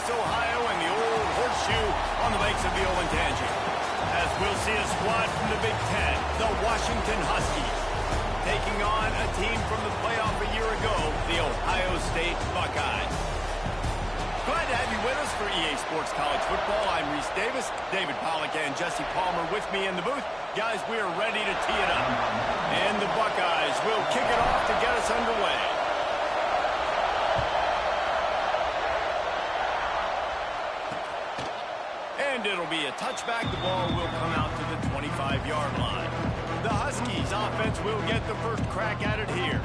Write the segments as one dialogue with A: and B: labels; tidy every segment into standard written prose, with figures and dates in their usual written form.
A: Columbus, Ohio, and the old horseshoe on the banks of the Olentangy. As we'll see a squad from the Big Ten, the Washington Huskies, taking on a team from the playoff a year ago, the Ohio State Buckeyes. Glad to have you with us for EA Sports College Football. I'm Reese Davis, David Pollack, and Jesse Palmer with me in the booth. Guys, we are ready to tee it up. And the Buckeyes will kick it off to get us underway. And it'll be a touchback. The ball will come out to the 25-yard line. The Huskies offense will get the first crack at it here.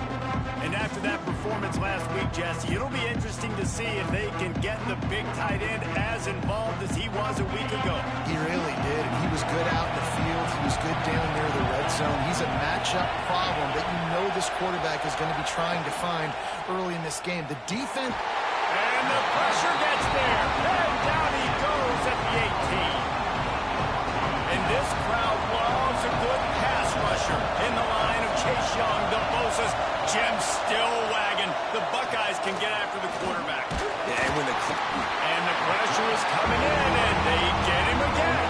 A: And after that performance last week, Jesse, it'll be interesting to see if they can get the big tight end as involved as he was a week ago.
B: He really did, and he was good out in the field. He was good down near the red zone. He's a matchup problem that you know this quarterback is going to be trying to find early in this game. The defense...
A: And the pressure gets there. And down he goes at the 18. And this crowd loves a good pass rusher in the line of Chase Young, the Bosa's. Jim still wagging. The Buckeyes can get after the quarterback.
C: Yeah, and
A: the pressure is coming in, and they get him again.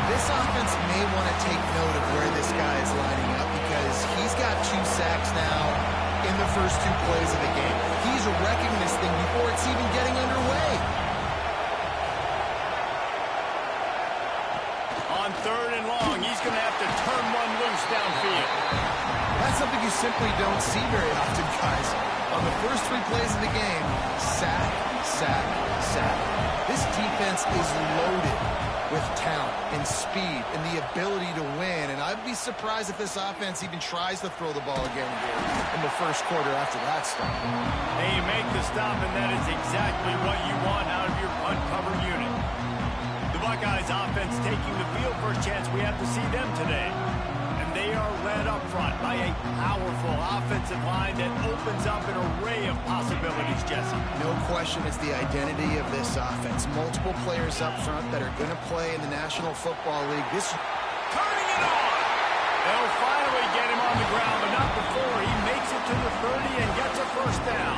B: This offense may want to take note of where this guy is lining up because he's got 2 sacks now in the first 2 plays of the game. He's wrecking this thing before it's even getting underway.
A: On 3rd and long, he's going to have to turn one loose downfield.
B: That's something you simply don't see very often, guys. On the first 3 plays of the game, sack, sack, sack. This defense is loaded with talent and speed and the ability to win, and I'd be surprised if this offense even tries to throw the ball again here in the first quarter after that stop.
A: They make the stop, and that is exactly what you want out of your punt cover unit. The Buckeyes offense taking the field. First chance we have to see them today. They are led up front by a powerful offensive line that opens up an array of possibilities, Jesse.
B: No question it's the identity of this offense. Multiple players up front that are going to play in the National Football League.
A: Turning it on! They'll finally get him on the ground, but not before he makes it to the 30 and gets a first down.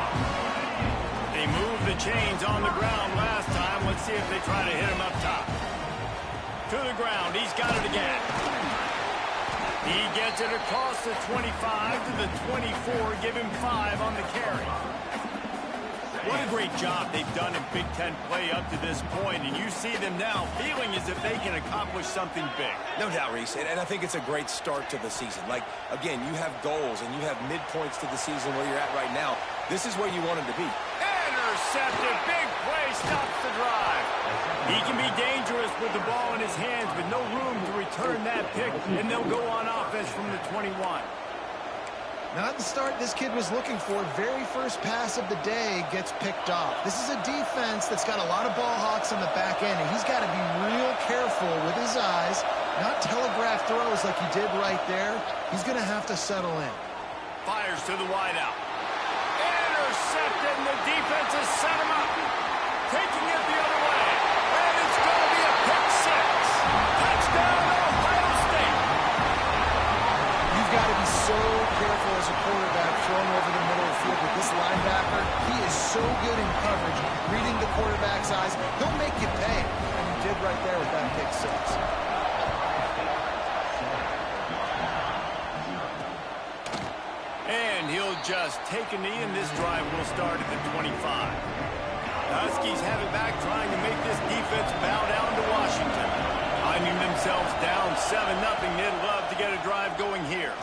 A: They moved the chains on the ground last time. Let's see if they try to hit him up top. To the ground. He's got it again. He gets it across the 25 to the 24. Give him 5 on the carry. What a great job they've done in Big Ten play up to this point, and you see them now feeling as if they can accomplish something big.
C: no doubt, Reese, and I think it's a great start to the season. Like, again, you have goals and you have midpoints to the season where you're at right now. This is where you want them to be.
A: Intercepted. Big play stops the drive. He can be dangerous with the ball in his hands, but no room to return that pick, and they'll go on offense from the 21.
B: Not the start this kid was looking for. Very first pass of the day gets picked off. This is a defense that's got a lot of ball hawks on the back end, and he's got to be real careful with his eyes, not telegraph throws like he did right there. He's going to have to settle in.
A: Fires to the wideout. Intercepted, and the defense has set him up. Taking it the other way. And it's going to be a pick 6. Touchdown, Ohio State.
B: You've got to be so careful as a quarterback throwing over the middle of the field with this linebacker. He is so good in coverage, reading the quarterback's eyes. He'll make you pay, and he did right there with that pick 6.
A: And he'll just take a knee, and this drive will start at the 25. The Huskies have it back, trying to make this defense bow down to Washington. Finding themselves down 7-0, they'd love to get a drive going here.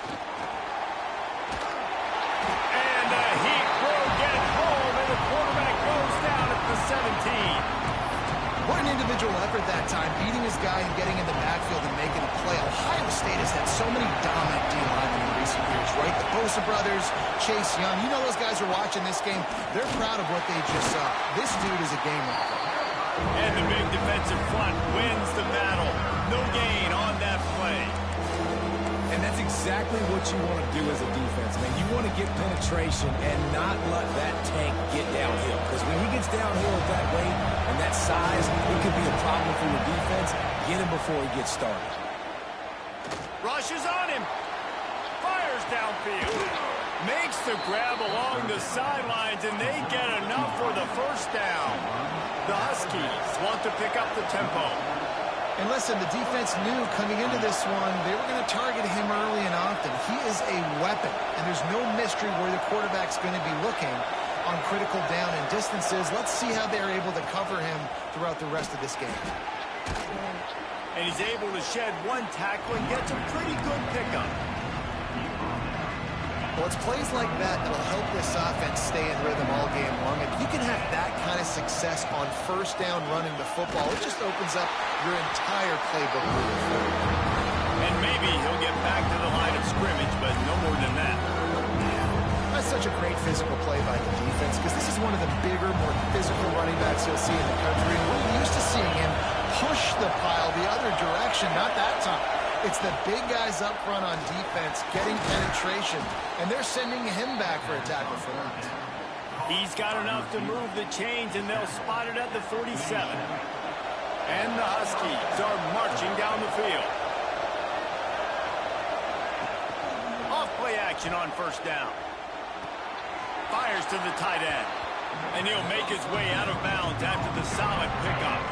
A: And he will get home, and the quarterback goes down at the 17.
B: What an individual effort that time, beating his guy and getting in the backfield and making a play. Ohio State has had so many dominant D-linemen in recent years, right? The Bosa brothers, Chase Young. You know those guys are watching this game. They're proud of what they just saw. This dude is a game wrecker.
A: And the big defensive front wins the battle. No gain on that play.
D: And that's exactly what you want to do as a defense, man. You want to get penetration and not let that tank get downhill. Because when he gets downhill at that weight and that size, it could be a problem for your defense. Get him before he gets started.
A: Rushes on him. Fires downfield. Makes the grab along the sidelines, and they get enough for the first down. The Huskies want to pick up the tempo.
B: And listen, the defense knew coming into this one, they were going to target him early and often. He is a weapon, and there's no mystery where the quarterback's going to be looking on critical down and distances. Let's see how they're able to cover him throughout the rest of this game.
A: And he's able to shed one tackle and gets a pretty good pickup.
B: Well, it's plays like that that'll help this offense stay in rhythm all game long. If you can have that kind of success on first down running the football, it just opens up your entire playbook moving forward.
A: And maybe he'll get back to the line of scrimmage, but no more than that.
B: That's such a great physical play by the defense because this is one of the bigger, more physical running backs you'll see in the country. And we're used to seeing him push the pile the other direction, not that time. It's the big guys up front on defense getting penetration, and they're sending him back for a tackle for that.
A: He's got enough to move the chains, and they'll spot it at the 47. And the Huskies are marching down the field. Off play action on first down. Fires to the tight end. And he'll make his way out of bounds after the solid pickup.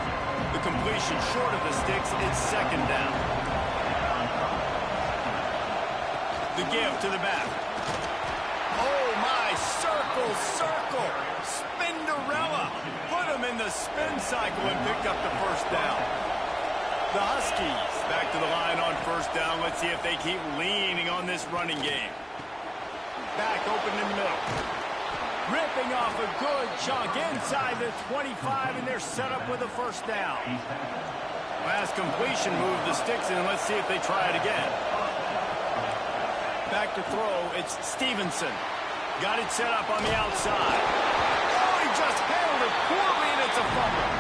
A: The completion short of the sticks is second down. The give to the back. Oh, my. Circle. Spinderella. Put him in the spin cycle and picked up the first down. The Huskies back to the line on first down. Let's see if they keep leaning on this running game. Back open in the middle. Ripping off a good chunk inside the 25, and they're set up with a first down. Last completion moved the sticks, and let's see if they try it again. Back to throw, it's Stevenson. Got it set up on the outside. Oh, he just handled it poorly, and it's a fumble.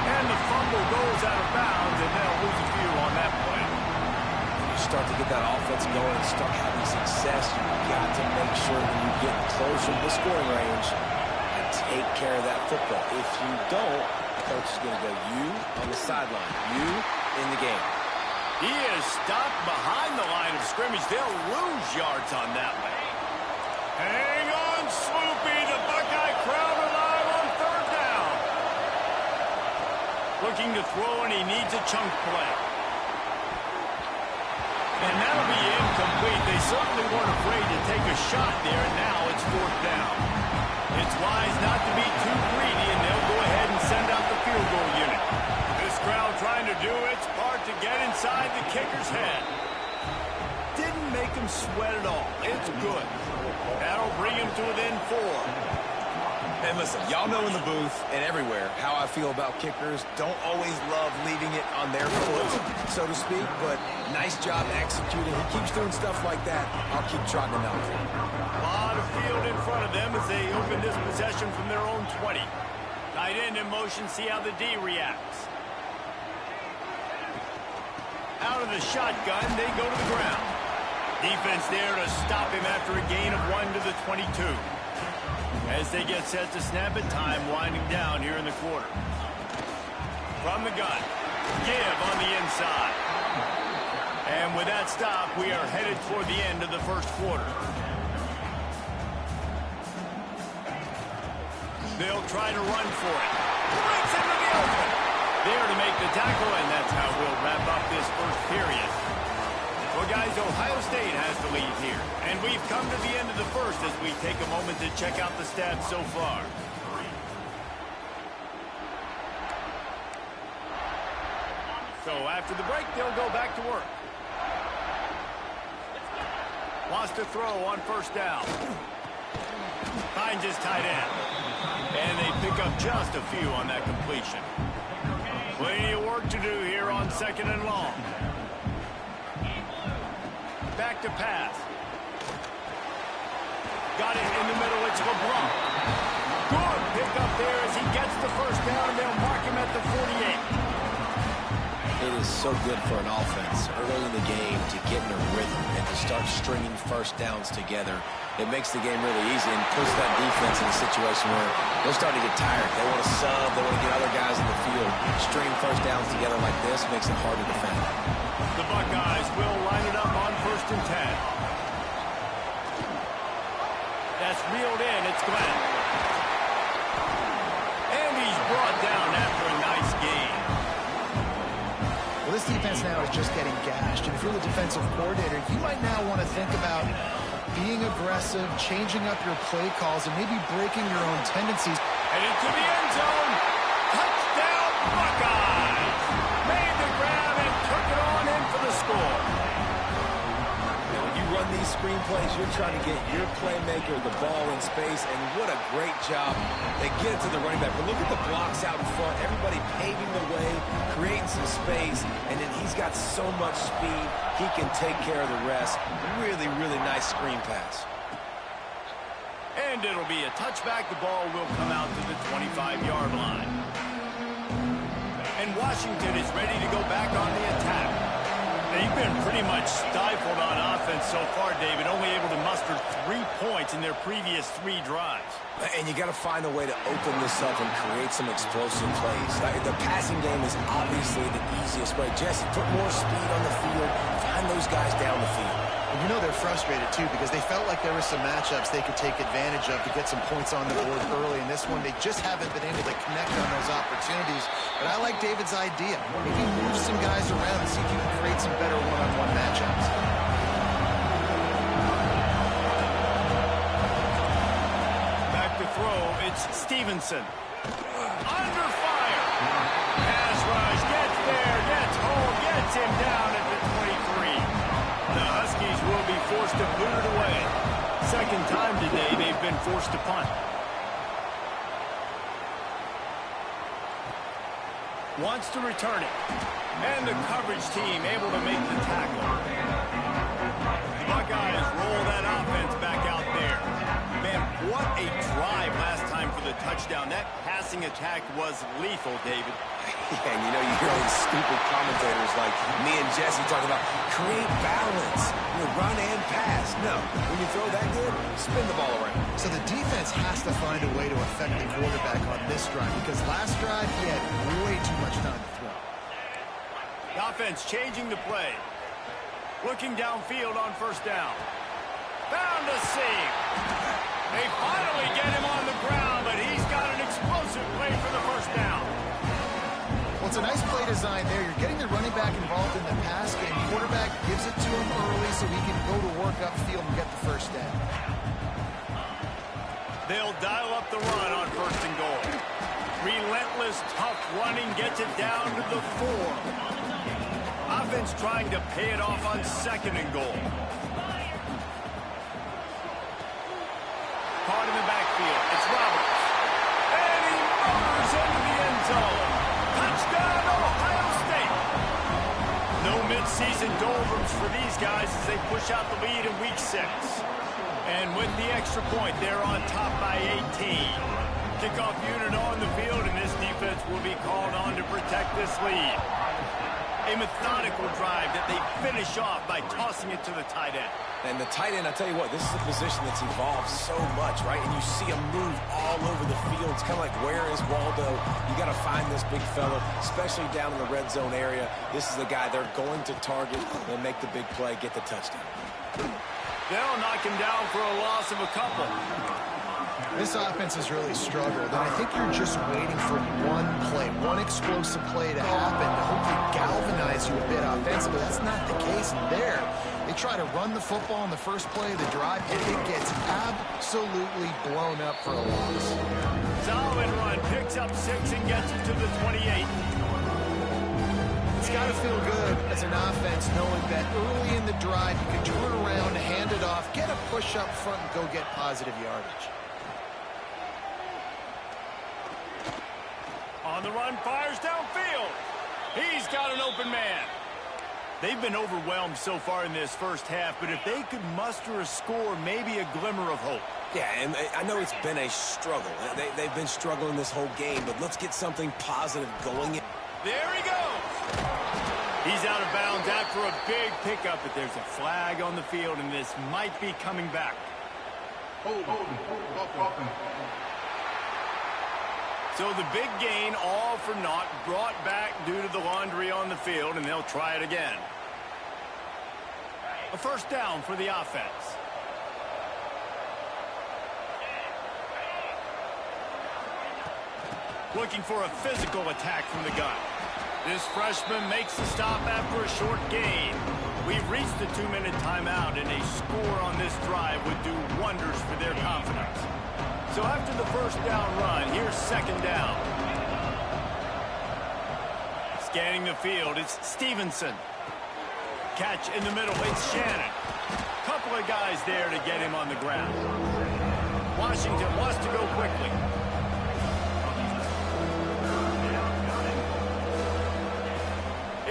A: And the fumble goes out of bounds, and they'll lose a few on that play.
C: When you start to get that offense going and start having success, you've got to make sure that you get closer to the scoring range and take care of that football. If you don't, the coach is going to go you on the sideline, you in the game.
A: He is stopped behind the line of scrimmage. They'll lose yards on that one. Hang on, Swoopy. The Buckeye crowd alive on third down. Looking to throw, and he needs a chunk play. And that'll be incomplete. They certainly weren't afraid to take a shot there, and now it's fourth down. It's wise not to be too greedy, and they'll go ahead and send out the field goal unit. This crowd trying to do its part to get inside the kicker's head. Didn't make him sweat at all. It's good. That'll bring him to within 4.
C: And listen, y'all know in the booth and everywhere how I feel about kickers. Don't always love leaving it on their foot, so to speak, but nice job executing. He keeps doing stuff like that. I'll keep trotting him out.
A: A lot of field in front of them as they open this possession from their own 20. Tight end in motion, see how the D reacts. Out of the shotgun, they go to the ground. Defense there to stop him after a gain of 1 to the 22. As they get set to snap it, time winding down here in the quarter. From the gun, give on the inside. And with that stop, we are headed toward the end of the first quarter. They'll try to run for it. Breaks into the open. There to make the tackle, and that's how we'll wrap up this first period. Well, guys, Ohio State has the lead here. And we've come to the end of the first as we take a moment to check out the stats so far. So after the break, they'll go back to work. Wants to throw on first down. Finds his tight end. And they pick up just a few on that completion. Plenty of work to do here on second and long. Back to pass. Got it in the middle. It's LeBlanc. Good pick up there as he gets the first down, and they'll mark him at the 48.
C: It is so good for an offense early in the game to get in a rhythm and to start stringing first downs together. It makes the game really easy and puts that defense in a situation where they're starting to get tired. They want to sub. They want to get other guys in the field. String first downs together like this makes it hard to defend.
A: The Buckeyes will line it up on 1st and 10. That's reeled in. It's Glenn. And he's brought down after a nice gain.
B: Well, this defense now is just getting gashed. And if you're the defensive coordinator, you might now want to think about being aggressive, changing up your play calls, and maybe breaking your own tendencies.
A: And into the end zone. Touchdown, Buckeyes. Made the grab and took it on in for the score.
D: Now, when you run these screenplays, you're trying to get your playmaker the ball in space, and what a great job. They get it to the running back. But look at the blocks out in front. Everybody paving the way, creating some space, and then he's got so much speed, he can take care of the rest. Really, really nice screen pass.
A: And it'll be a touchback. The ball will come out to the 25-yard line. And Washington is ready to go back on the attack. They've been pretty much stifled on offense so far, David, only able to muster 3 points in their previous 3 drives.
D: And you got to find a way to open this up and create some explosive plays. The passing game is obviously the easiest way. Jesse, put more speed on the field, find those guys down the field.
B: And you know they're frustrated, too, because they felt like there were some matchups they could take advantage of to get some points on the board early. In this one, they just haven't been able to connect on those opportunities. But I like David's idea. Maybe move some guys around and see if you can create some better one-on-one matchups.
A: Back to throw, it's Stevenson. Under fire. Pass rush, gets there, gets home, gets him down at the 23. The Huskies will be forced to boot it away. Second time today they've been forced to punt. Wants to return it. And the coverage team able to make the tackle. The Buckeyes roll that offense back out there. Man, what a drive last time for the touchdown. That passing attack was lethal, David.
D: Yeah, and you know, you hear all these stupid commentators like me and Jesse talking about create balance, run and pass. No, when you throw that good, spin the ball around.
B: So the defense has to find a way to affect the quarterback on this drive, because last drive he had way too much time to throw.
A: The offense changing the play. Looking downfield on first down. Found a seam. They finally get him on the ground, but he's got an explosive play for the first down.
B: Well, it's a nice play design there. You're getting the running back involved in the pass game. Quarterback gives it to him early so he can go to work upfield and get the first down.
A: They'll dial up the run on first and goal. Relentless, tough running gets it down to the 4. Offense trying to pay it off on second and goal. Caught in the backfield. It's Roberts. And he motors into the end zone. Touchdown, Ohio State. No midseason doldrums for these guys as they push out the lead in week 6. And with the extra point, they're on top by 18. Kickoff unit on the field, and this defense will be called on to protect this lead. A methodical drive that they finish off by tossing it to the tight end.
D: And the tight end, I tell you what, this is a position that's evolved so much, right? And you see him move all over the field. It's kind of like, where is Waldo? You got to find this big fella, especially down in the red zone area. This is the guy they're going to target and make the big play, get the touchdown.
A: They'll knock him down for a loss of a couple.
B: This offense has really struggled, and I think you're just waiting for one play, one explosive play to happen to hopefully galvanize you a bit offensively. That's not the case there. They try to run the football in the first play of the drive, and it gets absolutely blown up for a loss.
A: Solid run, picks up 6 and gets it to the 28.
B: It's got to feel good as an offense knowing that early in the drive you can turn around, hand it off, get a push up front, and go get positive yardage.
A: On the run, fires downfield. He's got an open man. They've been overwhelmed so far in this first half, but if they could muster a score, maybe a glimmer of hope.
D: Yeah, and I know it's been a struggle. They've been struggling this whole game, but let's get something positive going.
A: There he goes. He's out of bounds after a big pickup, but there's a flag on the field, and this might be coming back. So the big gain, all for naught, brought back due to the laundry on the field, and they'll try it again. A first down for the offense. Looking for a physical attack from the gun. This freshman makes the stop after a short gain. We've reached the 2-minute timeout, and a score on this drive would do wonders for their confidence. So after the first down run, here's second down. Scanning the field, it's Stevenson. Catch in the middle, it's Shannon. Couple of guys there to get him on the ground. Washington wants to go quickly.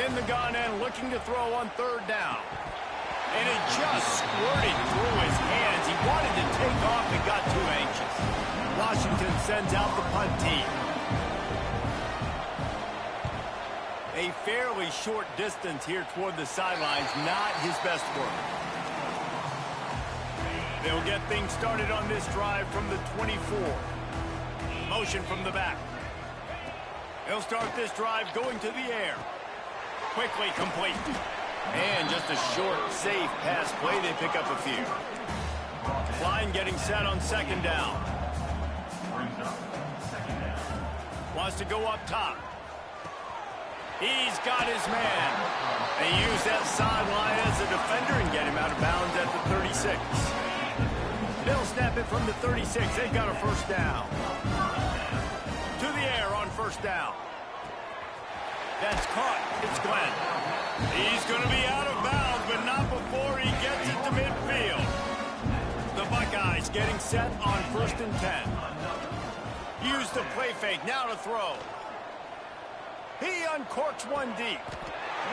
A: In the gun and looking to throw on third down. And it just squirted through his hands. He wanted to take off and got too anxious. Washington sends out the punt team. A fairly short distance here toward the sidelines, not his best work. They'll get things started on this drive from the 24. Motion from the back. They'll start this drive going to the air. Quickly complete. And just a short, safe pass play. They pick up a few. Line getting set on second down. Wants to go up top. He's got his man. They use that sideline as a defender and get him out of bounds at the 36. They'll snap it from the 36. They've got a first down. To the air on first down. That's caught. It's Glenn. He's going to be out of bounds, but not before he gets it to midfield. The Buckeyes getting set on 1st and 10. Use the play fake. Now to throw. He uncorks one deep.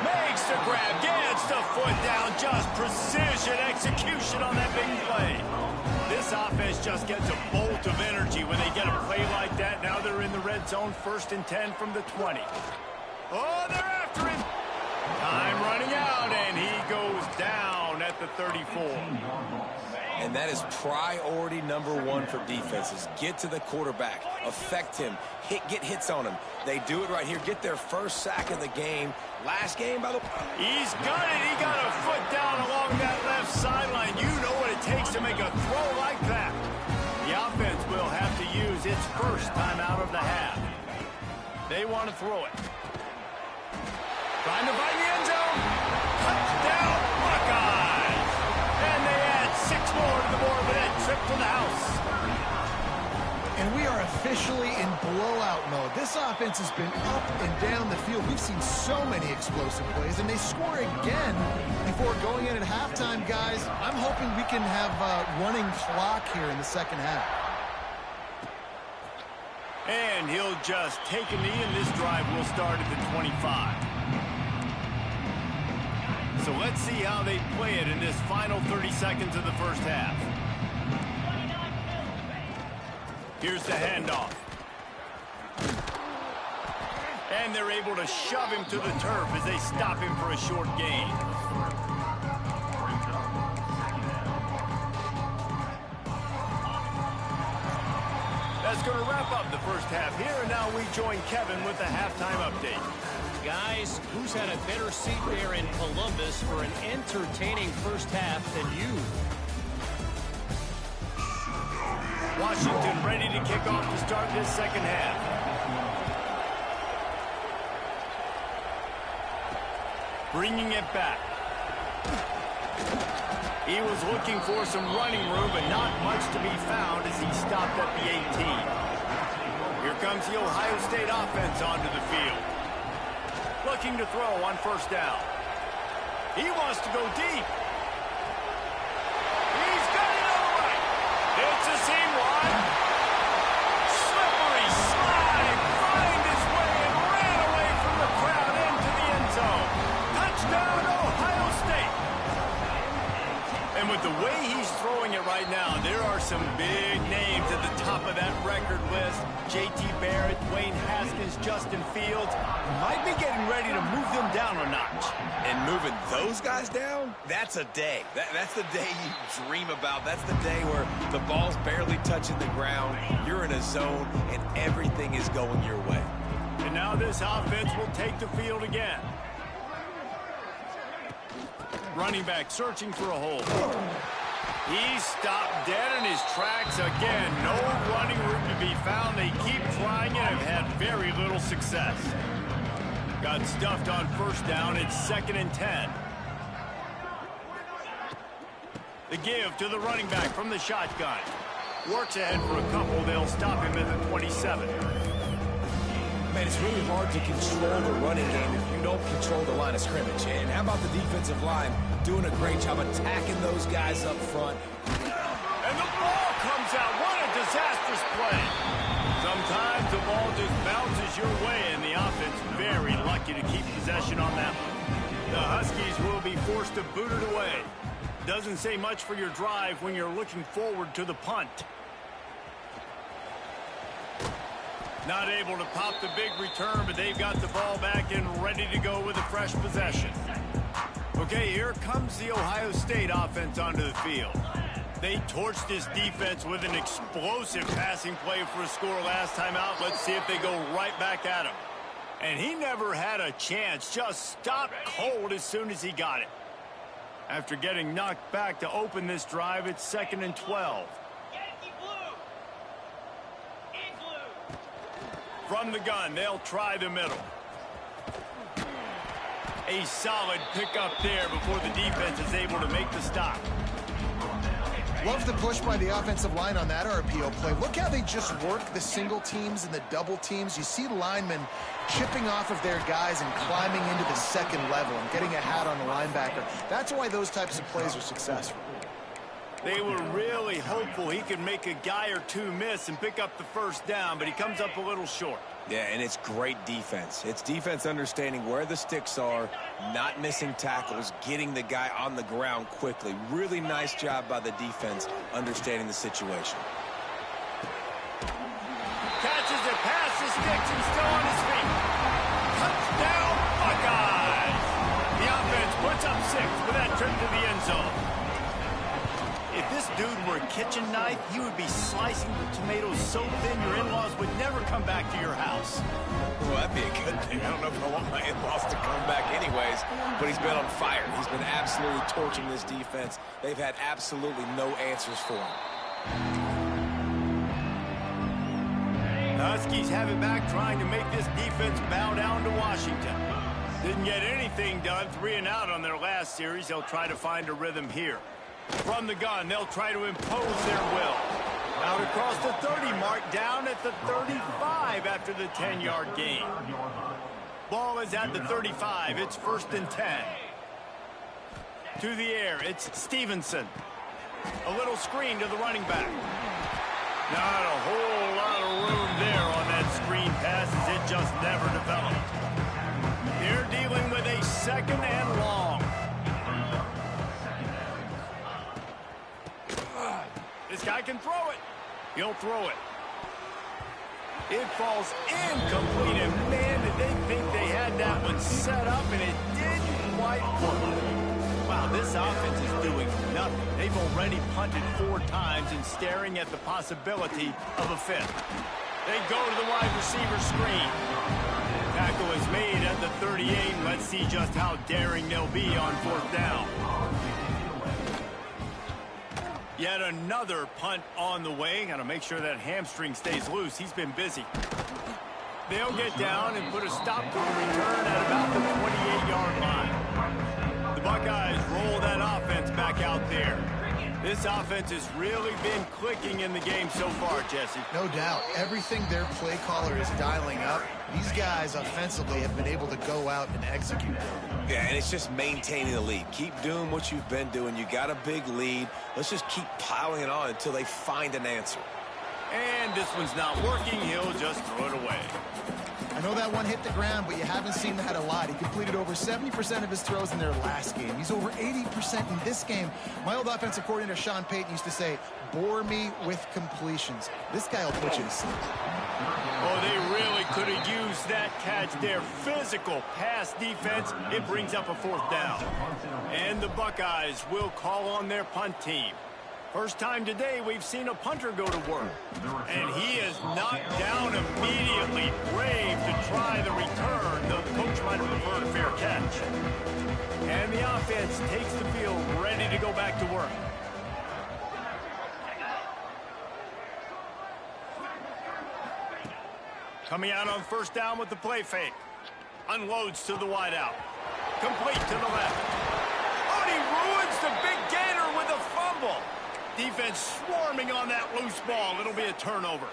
A: Makes the grab. Gets the foot down. Just precision execution on that big play. This offense just gets a bolt of energy when they get a play like that. Now they're in the red zone. 1st and 10 from the 20. Oh, they're after him. Time running out, and he goes down at the 34.
C: And that is priority number 1 for defenses. Get to the quarterback. Affect him. Get hits on him. They do it right here. Get their first sack of the game. Last game, by the way.
A: He's got it. He got a foot down along that left sideline. You know what it takes to make a throw like that. The offense will have to use its first time out of the half. They want to throw it. Trying to find the end zone. Touchdown, Buckeyes. And they add 6 more to the board with that trip to the house.
B: And we are officially in blowout mode. This offense has been up and down the field. We've seen so many explosive plays, and they score again before going in at halftime, guys. I'm hoping we can have a running clock here in the second half.
A: And he'll just take a knee, and this drive will start at the 25. So let's see how they play it in this final 30 seconds of the first half. Here's the handoff. And they're able to shove him to the turf as they stop him for a short gain. That's going to wrap up the first half here, and now we join Kevin with the halftime update.
E: Guys, who's had a better seat there in Columbus for an entertaining first half than you?
A: Washington ready to kick off to start this second half. Bringing it back. He was looking for some running room, but not much to be found as he stopped at the 18. Here comes the Ohio State offense onto the field. Looking to throw on first down. He wants to go deep. He's got it all right. It's a seam wide. Slippery slide. Find his way and ran away from the crowd into the end zone. Touchdown, Ohio State. And with the way he's throwing it right now, there are some big names at the top of that record list. J.T. Barrett, Dwayne Haskins, Justin Fields might be getting ready to move them down a notch.
C: And moving those guys down, that's a day. That's the day you dream about. That's the day where the ball's barely touching the ground, you're in a zone, and everything is going your way.
A: And now this offense will take the field again. Running back searching for a hole. He stopped dead in his tracks again. No running room to be found. They keep trying it. Have had very little success. Got stuffed on first down. It's 2nd and 10. The give to the running back from the shotgun. Works ahead for a couple. They'll stop him at the 27.
D: Man, it's really hard to control the running game if you don't control the line of scrimmage. And how about the defensive line doing a great job attacking those guys up front?
A: And the ball comes out. What a disastrous play. Sometimes the ball just bounces your way, and the offense very lucky to keep possession on that one. The Huskies will be forced to boot it away. Doesn't say much for your drive when you're looking forward to the punt. Not able to pop the big return, but they've got the ball back and ready to go with a fresh possession. Okay, here comes the Ohio State offense onto the field. They torched this defense with an explosive passing play for a score last time out. Let's see if they go right back at him. And he never had a chance. Just stopped cold as soon as he got it. After getting knocked back to open this drive, it's 2nd and 12. From the gun, they'll try the middle. A solid pickup there before the defense is able to make the stop.
B: Love the push by the offensive line on that RPO play. Look how they just work the single teams and the double teams. You see linemen chipping off of their guys and climbing into the second level and getting a hat on the linebacker. That's why those types of plays are successful.
A: They were really hopeful he could make a guy or two miss and pick up the first down, but he comes up a little short.
C: Yeah, and it's great defense. It's defense understanding where the sticks are, not missing tackles, getting the guy on the ground quickly. Really nice job by the defense understanding the situation.
A: Catches it past the sticks and still on his feet. Touchdown, Buckeyes! The offense puts up 6 with that trip to the end zone. If this dude were a kitchen knife, he would be slicing the tomatoes so thin your in-laws would never come back to your house.
C: Well, that'd be a good thing. I don't know if I want my in-laws to come back anyways, but he's been on fire. He's been absolutely torching this defense. They've had absolutely no answers for him.
A: The Huskies have it back, trying to make this defense bow down to Washington. Didn't get anything done, 3 and out on their last series. They'll try to find a rhythm here. From the gun, they'll try to impose their will. Out across the 30 mark, down at the 35 after the 10-yard gain. Ball is at the 35. It's 1st and 10. To the air, it's Stevenson. A little screen to the running back. Not a whole lot of room there on that screen pass, as it just never developed. They're dealing with a 2nd and long. This guy can throw it. He'll throw it. It falls incomplete, and man, did they think they had that one set up, and it didn't quite work. Wow, this offense is doing nothing. They've already punted 4 times and staring at the possibility of a 5th. They go to the wide receiver screen. Tackle is made at the 38. Let's see just how daring they'll be on 4th down. Yet another punt on the way. Got to make sure that hamstring stays loose. He's been busy. They'll get down and put a stop to the return at about the 28-yard line. The Buckeyes roll that offense back out there. This offense has really been clicking in the game so far, Jesse.
B: No doubt. Everything their play caller is dialing up, these guys offensively have been able to go out and execute.
C: Yeah, and it's just maintaining the lead. Keep doing what you've been doing. You got a big lead. Let's just keep piling it on until they find an answer.
A: And this one's not working. He'll just throw it away.
B: I know that one hit the ground, but you haven't seen that a lot. He completed over 70% of his throws in their last game. He's over 80% in this game. My old offensive coordinator, Sean Payton, used to say, bore me with completions. This guy will put you to sleep.
A: Oh, they really could have used that catch there. Physical pass defense. It brings up a 4th down. And the Buckeyes will call on their punt team. First time today we've seen a punter go to work. And he is knocked down immediately. Brave to try the return, though the coach might have preferred a fair catch. And the offense takes the field ready to go back to work. Coming out on first down with the play fake. Unloads to the wideout. Complete to the left. Oh, he ruins the big gainer with a fumble. Defense swarming on that loose ball. It'll be a turnover.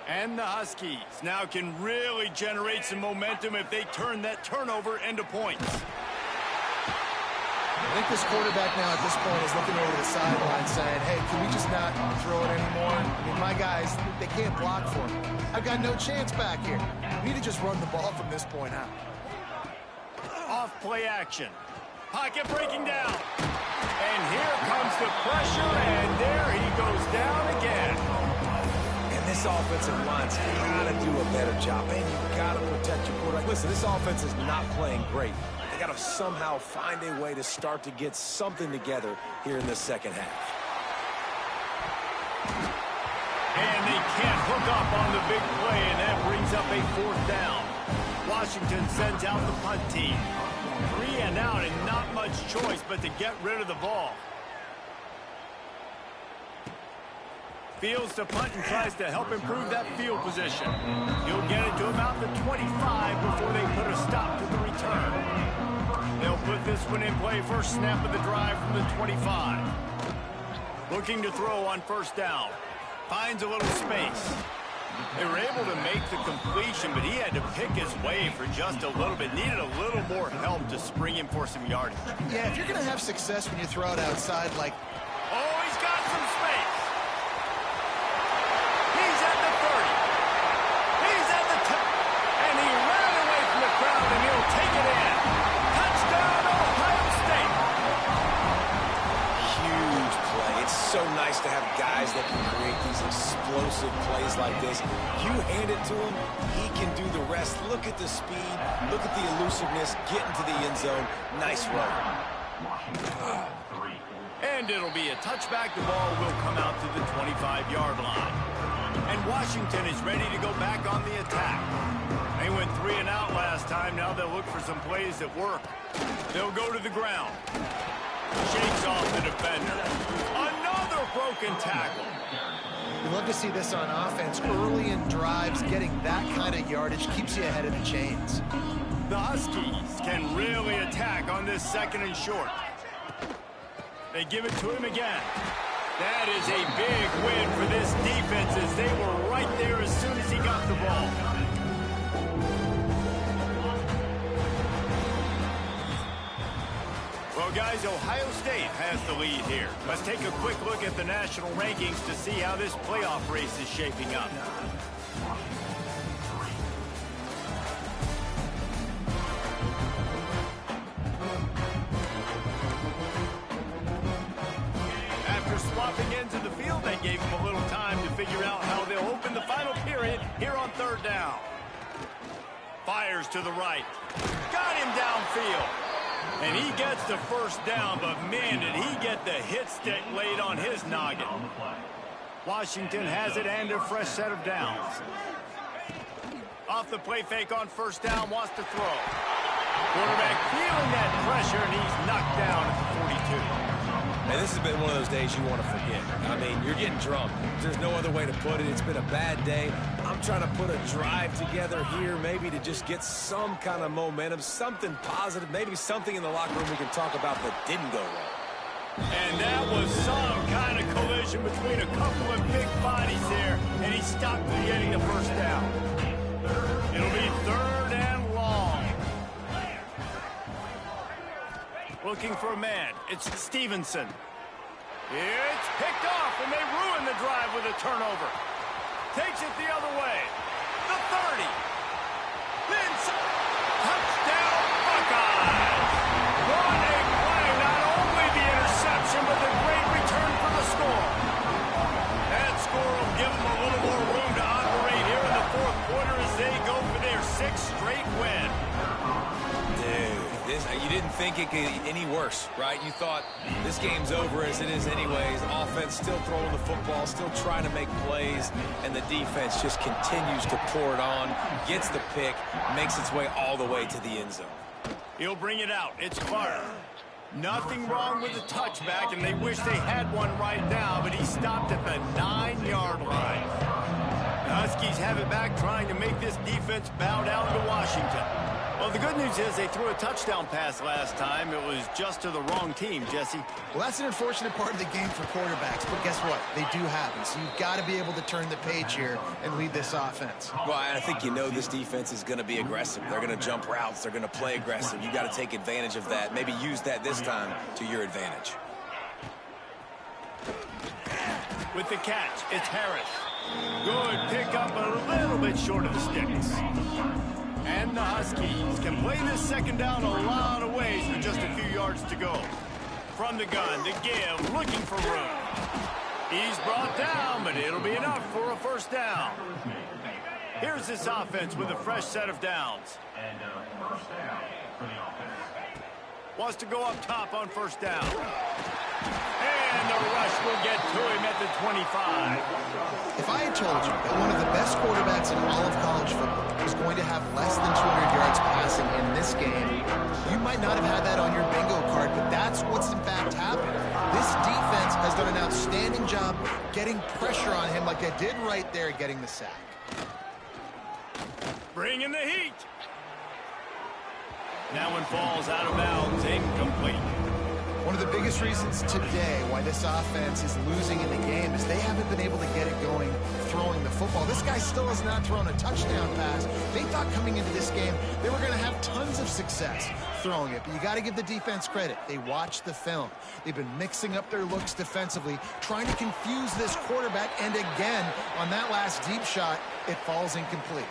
A: And the Huskies now can really generate some momentum if they turn that turnover into points.
B: I think this quarterback now at this point is looking over the sideline saying, hey, can we just not throw it anymore? I mean, my guys, they can't block for me. I've got no chance back here. We need to just run the ball from this point out.
A: Off play action. Pocket breaking down. And here comes the pressure, and there he goes down again.
D: And this offensive line's got to do a better job. Man, you've got to protect your quarterback. Listen, this offense is not playing great. They got to somehow find a way to start to get something together here in the second half.
A: And they can't hook up on the big play, and that brings up a fourth down. Washington sends out the punt team. 3 and out, and not much choice but to get rid of the ball. Fields to punt and tries to help improve that field position. He'll get it to about the 25 before they put a stop to the return. They'll put this one in play first snap of the drive from the 25. Looking to throw on first down. Finds a little space. They were able to make the completion, but he had to pick his way for just a little bit. Needed a little more help to spring him for some yardage.
B: Yeah, if you're going to have success when you throw it outside, like...
A: Oh, he's got some space. He's at the 30. He's at the 10. And he ran away from the crowd, and he'll take it in. Touchdown, Ohio State.
D: Huge play. It's so nice to have guys that can create these explosive plays like this. You hand it to him, he can do the rest. Look at the speed, look at the elusiveness, get into the end zone. Nice run.
A: And it'll be a touchback. The ball will come out to the 25-yard line. And Washington is ready to go back on the attack. They went 3 and out last time. Now they'll look for some plays that work. They'll go to the ground. Shakes off the defender. Another broken tackle.
B: You love to see this on offense. Early in drives, getting that kind of yardage keeps you ahead of the chains.
A: The Huskies can really attack on this second and short. They give it to him again. That is a big win for this defense as they were right there as soon as he got the ball. Well, guys, Ohio State has the lead here. Let's take a quick look at the national rankings to see how this playoff race is shaping up. After swapping ends of the field, that gave them a little time to figure out how they'll open the final period here on third down. Fires to the right. Got him downfield. And he gets the first down, but man, did he get the hit stick laid on his noggin. Washington has it and a fresh set of downs. Off the play fake on first down, wants to throw. Quarterback feeling that pressure, and he's knocked down at the 42.
D: And this has been one of those days you want to forget. I mean, you're getting drunk. There's no other way to put it. It's been a bad day. I'm trying to put a drive together here, maybe to just get some kind of momentum, something positive, maybe something in the locker room we can talk about that didn't go wrong.
A: And that was some kind of collision between a couple of big bodies there, and he stopped from getting the first down. It'll be third and long. Looking for a man. It's Stevenson. It's picked off, and they ruin the drive with a turnover. Takes it the other way. The 30. Then touchdown, Buckeyes. What a play. Not only the interception, but the great return for the score. That score will give them a little more room to operate here in the fourth quarter as they go for their 6th straight win.
D: You didn't think it could get any worse, right? You thought this game's over as it is anyways. Offense still throwing the football, still trying to make plays, and the defense just continues to pour it on, gets the pick, makes its way all the way to the end zone.
A: He'll bring it out. It's Clark. Nothing wrong with the touchback, and they wish they had one right now, but he stopped at the 9-yard line. Huskies have it back, trying to make this defense bow down to Washington. Well, the good news is they threw a touchdown pass last time. It was just to the wrong team, Jesse.
B: Well, that's an unfortunate part of the game for quarterbacks, but guess what? They do happen, so you've got to be able to turn the page here and lead this offense.
C: Well, I think you know this defense is going to be aggressive. They're going to jump routes. They're going to play aggressive. You got to take advantage of that. Maybe use that this time to your advantage.
A: With the catch, it's Harris. Good pickup, a little bit short of the sticks. And the Huskies can play this second down a lot of ways with just a few yards to go. From the gun to give, looking for room. He's brought down, but it'll be enough for a first down. Here's this offense with a fresh set of downs. Wants to go up top on first down. And the rush will get to him at the 25.
B: If I had told you that one of the best quarterbacks in all of college football was going to have less than 200 yards passing in this game, you might not have had that on your bingo card, but that's what's in fact happened. This defense has done an outstanding job getting pressure on him like they did right there, getting the sack.
A: Bring in the heat. That one falls out of bounds, incomplete.
B: One of the biggest reasons today why this offense is losing in the game is they haven't been able to get it going throwing the football. This guy still has not thrown a touchdown pass. They thought coming into this game they were going to have tons of success throwing it, but you got to give the defense credit. They watched the film. They've been mixing up their looks defensively, trying to confuse this quarterback, and again, on that last deep shot, it falls incomplete.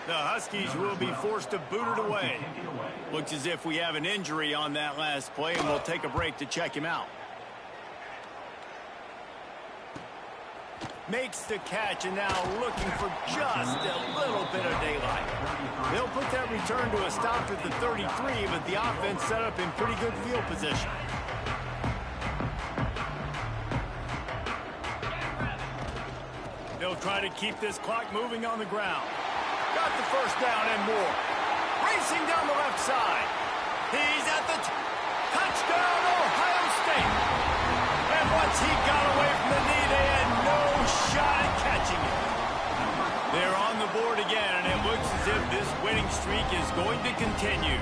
A: The Huskies will be forced to boot it away. Looks as if we have an injury on that last play, and we'll take a break to check him out. Makes the catch, and now looking for just a little bit of daylight. They'll put that return to a stop at the 33, but the offense set up in pretty good field position. They'll try to keep this clock moving on the ground. Got the first down and more. Racing down the left side. He's at the touchdown, Ohio State. And once he got away from the knee, they had no shot at catching it. They're on the board again, and it looks as if this winning streak is going to continue.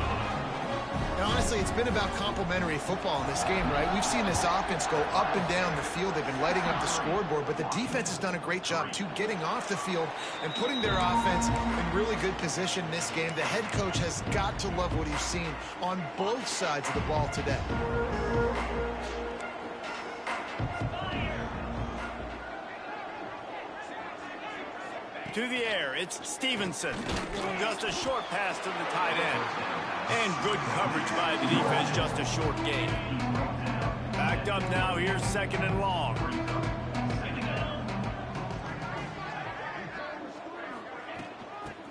B: And honestly, it's been about complementary football in this game, right? We've seen this offense go up and down the field. They've been lighting up the scoreboard, but the defense has done a great job, too, getting off the field and putting their offense in really good position in this game. The head coach has got to love what he's seen on both sides of the ball today.
A: To the air, it's Stevenson. Just a short pass to the tight end. And good coverage by the defense, just a short gain. Backed up now, here's second and long.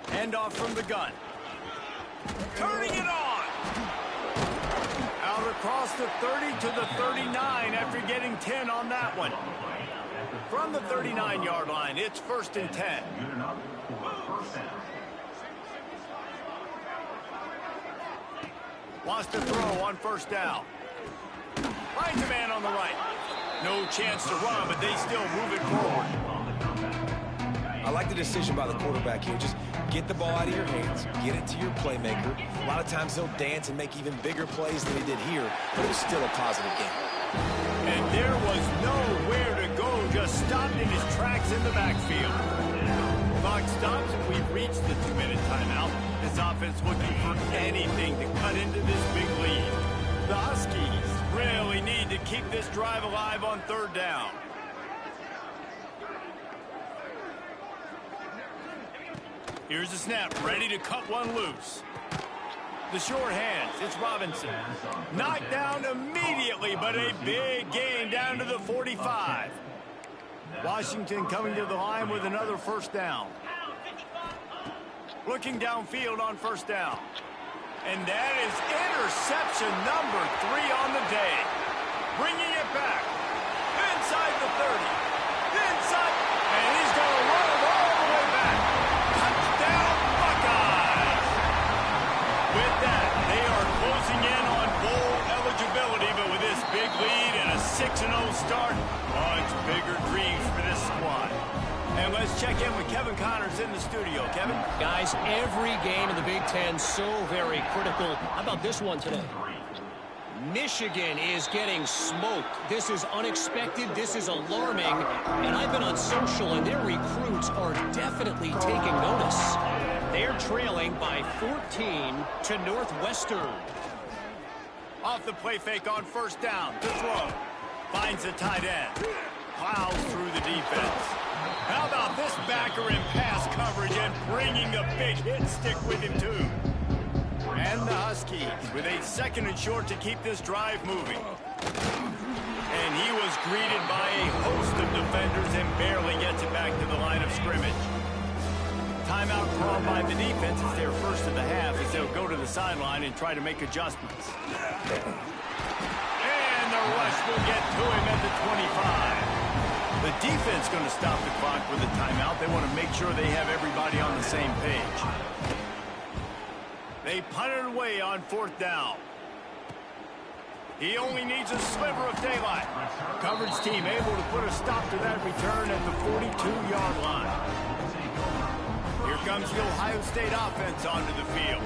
A: Handoff from the gun. Turning it on! Out across the 30 to the 39 after getting 10 on that one. From the 39-yard line, it's first and 10. Wants to throw on first down. Finds a man on the right. No chance to run, but they still move it forward.
C: I like the decision by the quarterback here. Just get the ball out of your hands, get it to your playmaker. A lot of times he'll dance and make even bigger plays than he did here, but it was still a positive game.
A: And there was nowhere to go, just stopped in his tracks in the backfield. Clock stops and we've reached the 2-minute timeout. This offense looking for anything to cut into this big lead. The Huskies really need to keep this drive alive on third down. Here's the snap, ready to cut one loose. The short hands, it's Robinson. Knocked down immediately, but a big gain down to the 45. Washington coming to the line with another first down. Looking downfield on first down. And that is interception number 3 on the day. Bringing it back. Inside the 30. Inside. And he's going to run it all the way back. Touchdown, Buckeyes. With that, they are closing in on bowl eligibility, but with this big lead and a 6-0 start, oh, it's bigger dreams for this squad. And Let's check in with Kevin Connors in the studio. Kevin?
E: Guys, every game in the Big Ten so very critical. How about this one today? Michigan is getting smoked. This is unexpected. This is alarming. And I've been on social, and their recruits are definitely taking notice. They're trailing by 14 to Northwestern.
A: Off the play fake on first down. To throw. Finds the tight end. Plows through the defense. How about this backer in pass coverage and bringing the big hit stick with him, too? And the Huskies with a 2nd and short to keep this drive moving. And he was greeted by a host of defenders and barely gets it back to the line of scrimmage. Timeout called by the defense. It's their first of the half as they'll go to the sideline and try to make adjustments. And the rush will get to him at the 25. The defense going to stop the clock with a timeout. They want to make sure they have everybody on the same page. They punt it away on 4th down. He only needs a sliver of daylight. Coverage team able to put a stop to that return at the 42-yard line. Here comes the Ohio State offense onto the field.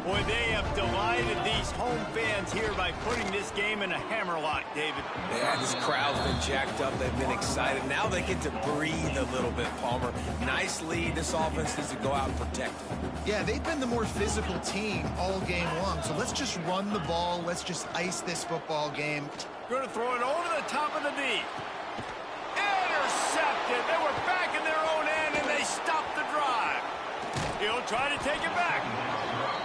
A: Boy, they have delighted these home fans here by putting this game in a hammerlock, David.
C: Yeah, this crowd's been jacked up. They've been excited. Now they get to breathe a little bit, Palmer. Nice lead. This offense needs to go out and protect it.
B: Yeah, they've been the more physical team all game long. So let's just run the ball. Let's just ice this football game.
A: Going to throw it over the top of the D. Intercepted. They were back in their own end, and they stopped the drive. He'll try to take it back.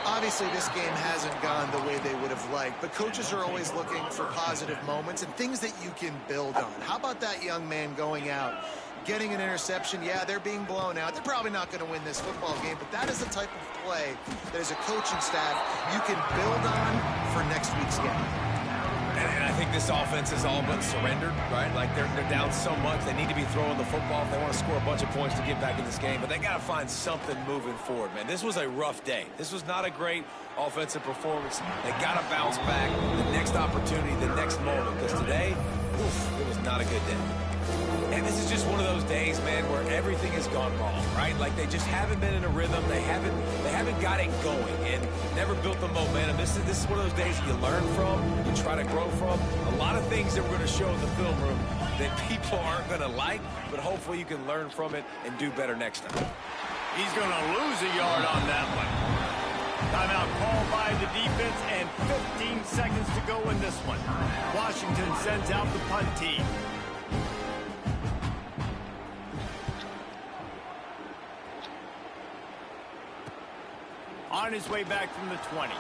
B: Obviously, this game hasn't gone the way they would have liked, but coaches are always looking for positive moments and things that you can build on. How about that young man going out, getting an interception? Yeah, they're being blown out. They're probably not going to win this football game, but that is the type of play that as a coaching staff you can build on for next week's game.
C: And I think this offense is all but surrendered, right? Like they're down so much. They need to be throwing the football if they want to score a bunch of points to get back in this game. But they got to find something moving forward, man. This was a rough day. This was not a great offensive performance. They got to bounce back the next opportunity, the next moment. Because today, it was not a good day. And this is just one of those days, man, where everything has gone wrong, right? Like they just haven't been in a rhythm. They haven't got it going and never built the momentum. This is one of those days you learn from, you try to grow from. A lot of things that we're going to show in the film room that people aren't going to like, but hopefully you can learn from it and do better next time.
A: He's going to lose a yard on that one. Timeout called by the defense and 15 seconds to go in this one. Washington sends out the punt team. On his way back from the 20.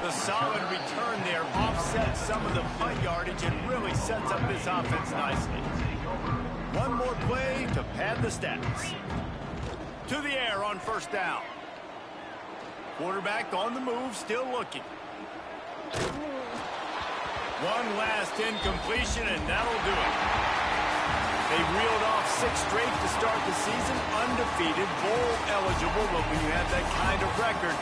A: The solid return there offsets some of the punt yardage and really sets up this offense nicely. One more play to pad the stats. To the air on 1st down. Quarterback on the move, still looking. One last incompletion, and that'll do it. They reeled off 6 straight to start the season, undefeated, bowl eligible, but when you have that kind of record,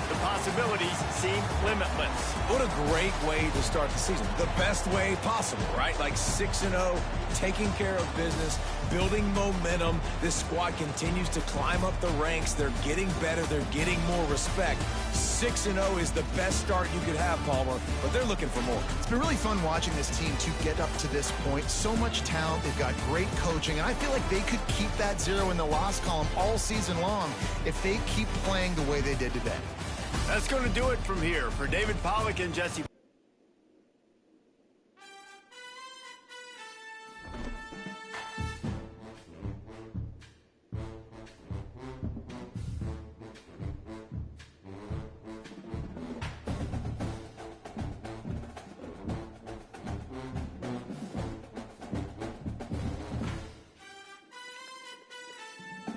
A: the possibilities seem limitless.
C: What a great way to start the season. The best way possible, right? Like 6-0, taking care of business, building momentum. This squad continues to climb up the ranks. They're getting better. They're getting more respect. 6-0 is the best start you could have, Palmer, but they're looking for more.
B: It's been really fun watching this team to get up to this point. So much talent. They've got great coaching, and I feel like they could keep that 0 in the loss column all season long if they keep playing the way they did today.
A: That's going to do it from here. For David Pollack and Jesse